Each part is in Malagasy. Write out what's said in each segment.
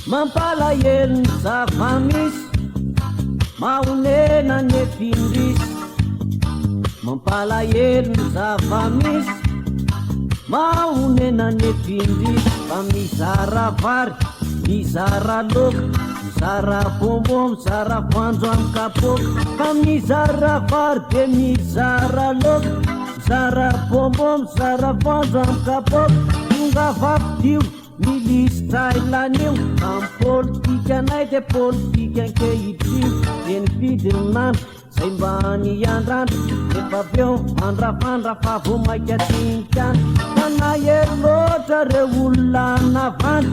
mampalahelo ny zava-misy mahonena ny efindrisy mampalahelo ny zava-misy mahonena ny efindrisy fa mizara vary mizara loka mizara bombo mizara voanjo amin'ny kapoka fa mizara vary de mizara loka mizara bombo mizara voanjo amin'ny kapoka tonga vavidio milisitra ilanio amin'ny politika anay de politika ankehitrio de ny fidinandro zay mba niandrandro efa aveo mandravandra fa vo maikatsinikany manahery loatra re olona navandy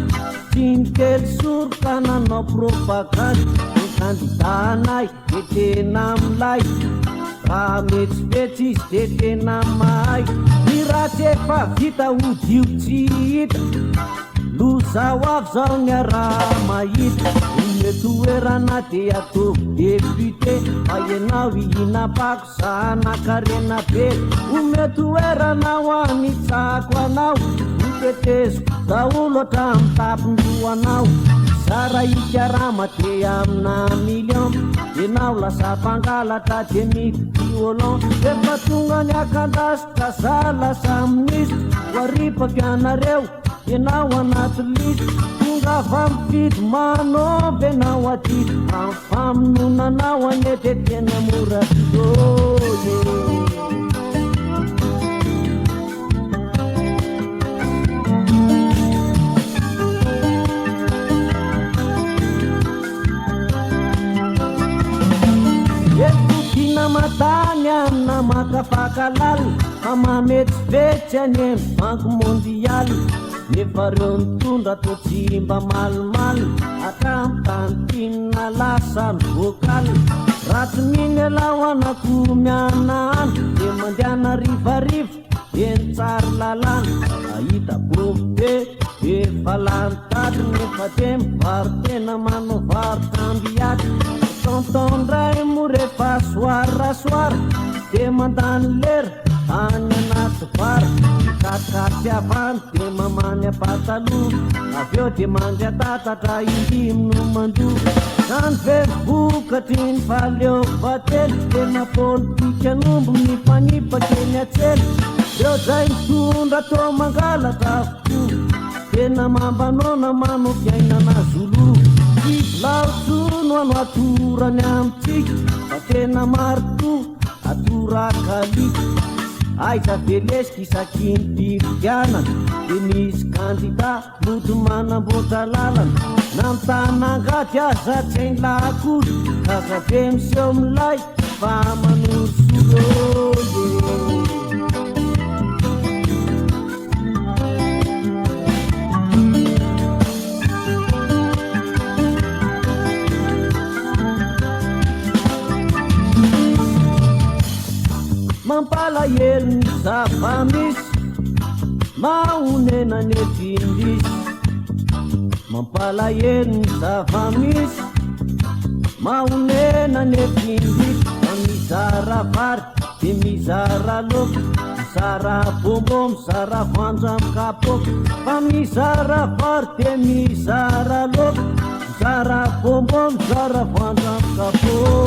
tsinikely soroka nanao propaganda ny kandidanay de tena milay raha metsifetsy izy de tena mahay ny ratsy efa vita odio tsy hita lozao avy zao ny araha mahita ometoerana de ataovy deputé fa ianao ihinapako zanakarena be ometoerana ho anitsako anao oteteziko daolo hatramin'ny tapindroanao zara ikarama de amina million ianao lasa mpangalatra de mity violon efa tonga ny akandasitra za lasa ministra hoaripaky anareo ianao anaty lisy tonga vamifidy manomby anao aty amin'ny famononanao ane de tena mora ekotina matany amina makafakalala fa mametsivetsy any amin'ny banky mondialy nefa reo mitondra to tsy mba malimaly atramin'ny tantinina lasa ny vokaly ratsy miny alao anako miana any de mandeana rivarivo de ny tsary lalàna ahita profite efa lanytaty nefa de mivary tena manao varotambiaty tontondray mo rehefa soarasoara de mandany lera any anaty vary katikaty avany de mamany apataloha aveo de mandry atatatra indimo mando zany vevokatry ny faleovately tena politika nombo mipanipaky eny atsely reo zay mitondra to mangalatra avokoa tena mambanona manofiainana zolo laotsono ano atorany amitsika fa tena marito atorakalika aiza velesiky isakiny pividianana de misy kandida loto manamboatra lalana na mitanangaty aza tsy hainy lahakoly kazave miseho milay fa manosoloye mampalahelo ny zava-misy mahonena ny efindrisy mampalahelo ny zava-misy mahonena ny efindrisy fa mizara vary de mizara loka mizara bombo mizara voanjo amin'ny kapoka fa mizara vary de mizara loka mizara bombo mizara voanjo amin'ny kapoka